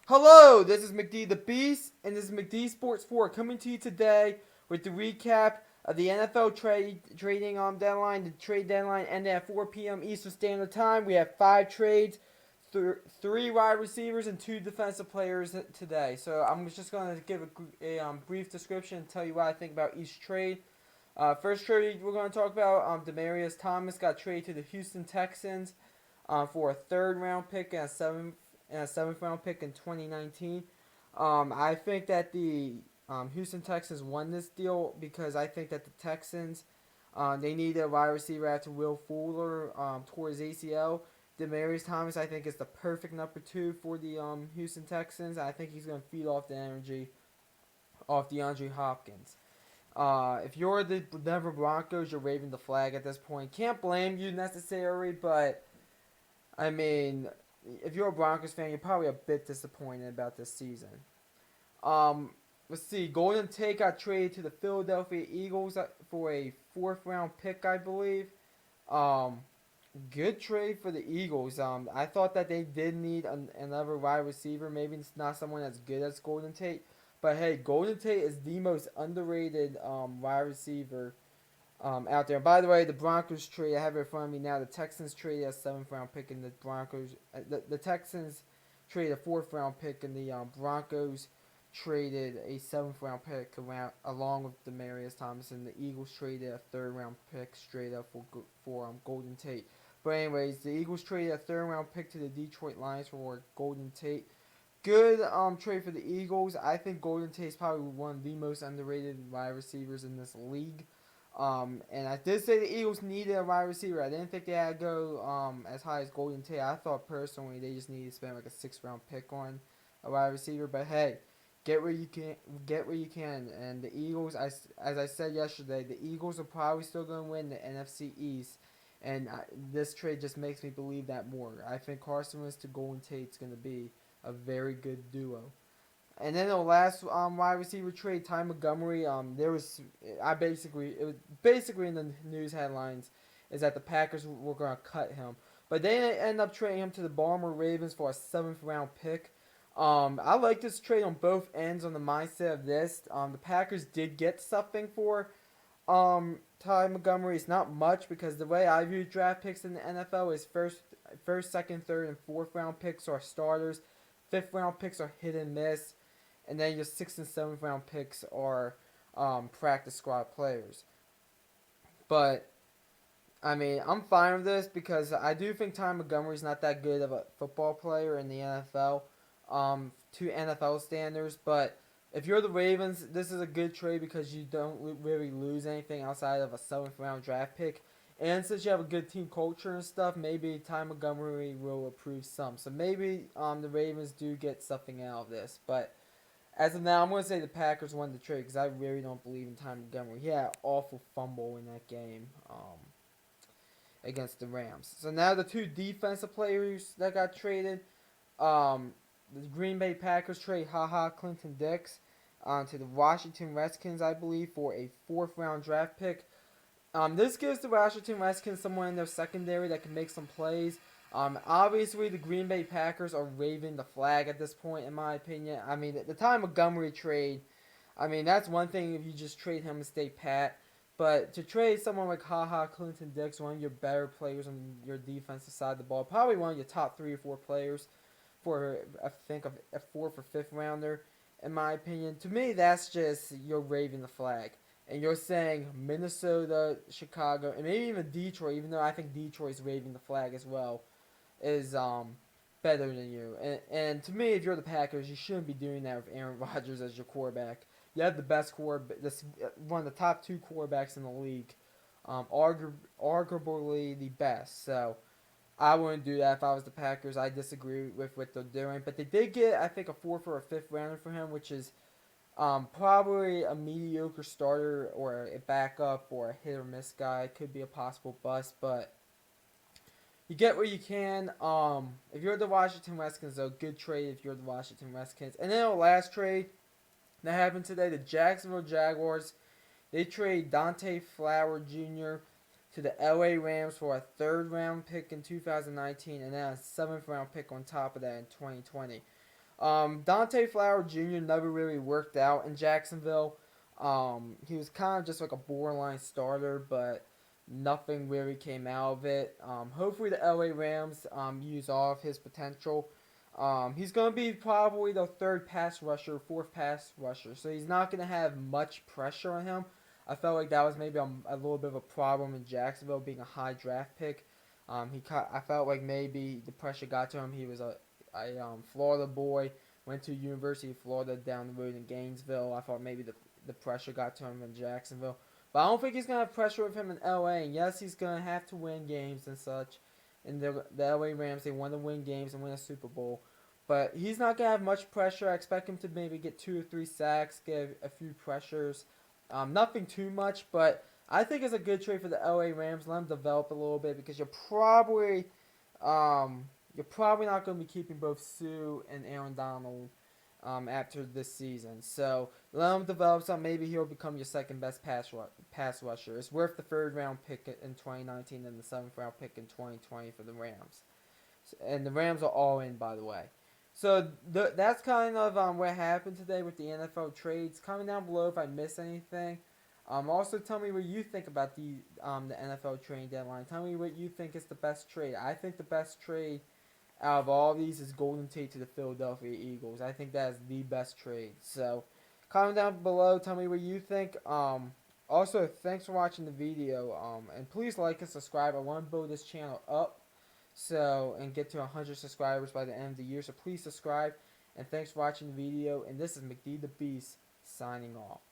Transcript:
Hello, this is McD the Beast, and this is McD Sports 4 coming to you today with the recap of the NFL trading deadline. The trade deadline ended at 4 p.m. Eastern Standard Time. We have 5 trades, three wide receivers, and 2 defensive players today. So I'm just going to give a brief description and tell you what I think about each trade. First trade we're going to talk about, Demaryius Thomas got traded to the Houston Texans for a third-round pick and a seventh-round pick in 2019. I think that the Houston Texans won this deal because I think that the Texans they need a wide receiver after Will Fuller tore his ACL. Demaryius Thomas, I think, is the perfect number 2 for the Houston Texans. I think he's going to feed off the energy off DeAndre Hopkins. If you're the Denver Broncos, you're waving the flag at this point. Can't blame you necessarily, but I mean, if you're a Broncos fan, you're probably a bit disappointed about this season. Um, let's see. Golden Tate got traded to the Philadelphia Eagles for a fourth-round pick, I believe. Um, Good trade for the Eagles. I thought that they did need another wide receiver. Maybe it's not someone as good as Golden Tate, but hey, Golden Tate is the most underrated wide receiver out there. And by the way, the Broncos trade, I have it in front of me now. The Texans traded a seventh-round pick, and the Texans traded a fourth-round pick, and the Broncos traded a seventh-round pick along with Demaryius Thomas, and the Eagles traded a third-round pick straight up for Golden Tate. But anyways, the Eagles traded a third-round pick to the Detroit Lions for Golden Tate. Good trade for the Eagles. I think Golden Tate is probably one of the most underrated wide receivers in this league. And I did say the Eagles needed a wide receiver. I didn't think they had to go as high as Golden Tate. I thought personally they just needed to spend like a 6th-round pick on a wide receiver. But hey, get where you can. Get where you can. And the Eagles, as I said yesterday, the Eagles are probably still going to win the NFC East. And this trade just makes me believe that more. I think Carson Wentz to Golden Tate is going to be a very good duo. And then the last wide receiver trade, Ty Montgomery. There was it was basically in the news headlines is that the Packers were going to cut him, but they ended up trading him to the Baltimore Ravens for a 7th-round pick. I like this trade on both ends on the mindset of this. The Packers did get something for Ty Montgomery. It's not much because the way I view draft picks in the NFL is first, second, third, and fourth-round picks are starters. Fifth-round picks are hit and miss, and then your 6th and 7th-round picks are practice squad players. But I mean, I'm fine with this because I do think Ty Montgomery's not that good of a football player in the NFL, to NFL standards. But if you're the Ravens, this is a good trade because you don't really lose anything outside of a 7th-round draft pick. And since you have a good team culture and stuff, maybe Ty Montgomery will approve some. So maybe the Ravens do get something out of this. But as of now, I'm going to say the Packers won the trade because I really don't believe in Ty Montgomery. He had an awful fumble in that game against the Rams. So now the 2 defensive players that got traded, the Green Bay Packers trade Clinton Dix to the Washington Redskins, I believe, for a 4th-round draft pick. This gives the Washington Redskins someone in their secondary that can make some plays. Obviously, the Green Bay Packers are waving the flag at this point, in my opinion. I mean, the Ty Montgomery trade, I mean, that's one thing if you just trade him and stay pat. But to trade someone like Clinton Dix, one of your better players on your defensive side of the ball, probably one of your top 3 or 4 players, for I think a 4th or 5th rounder, in my opinion. To me, that's just you're waving the flag. And you're saying Minnesota, Chicago, and maybe even Detroit, even though I think Detroit's waving the flag as well, is better than you. And to me, if you're the Packers, you shouldn't be doing that with Aaron Rodgers as your quarterback. You have the best one of the top 2 quarterbacks in the league, arguably the best. So I wouldn't do that if I was the Packers. I disagree with what they're doing, but they did get I think a 4th or a 5th rounder for him, which is probably a mediocre starter or a backup or a hit or miss guy. Could be a possible bust, but you get what you can. If you're the Washington Redskins, though, good trade if you're the Washington Redskins. And then the last trade that happened today, the Jacksonville Jaguars, they trade Dante Flower Jr. to the LA Rams for a 3rd-round pick in 2019 and then a 7th-round pick on top of that in 2020. Dante Flower Jr. never really worked out in Jacksonville. He was kind of just like a borderline starter, but nothing really came out of it. Hopefully the LA Rams use all of his potential. He's going to be probably the third pass rusher, fourth pass rusher, so he's not going to have much pressure on him. I felt like that was maybe a little bit of a problem in Jacksonville, being a high draft pick. I felt like maybe the pressure got to him. He was a Florida boy, went to University of Florida down the road in Gainesville. I thought maybe the pressure got to him in Jacksonville. But I don't think he's going to have pressure with him in LA. And yes, he's going to have to win games and such. And the LA Rams, they want to win games and win a Super Bowl. But he's not going to have much pressure. I expect him to maybe get 2 or 3 sacks, get a few pressures. Nothing too much, but I think it's a good trade for the LA Rams. Let him develop a little bit because you're probably not going to be keeping both Sue and Aaron Donald after this season. So let him develop something. Maybe he'll become your second best pass rusher. It's worth the third round pick in 2019 and the seventh round pick in 2020 for the Rams. And the Rams are all in, by the way. So that's kind of what happened today with the NFL trades. Comment down below if I missed anything. Also, tell me what you think about the NFL trading deadline. Tell me what you think is the best trade. I think the best trade out of all of these is Golden Tate to the Philadelphia Eagles. I think that is the best trade. So, comment down below. Tell me what you think. Also, thanks for watching the video. And please like and subscribe. I want to build this channel up. So, and get to 100 subscribers by the end of the year. So please subscribe. And thanks for watching the video. And this is McD the Beast signing off.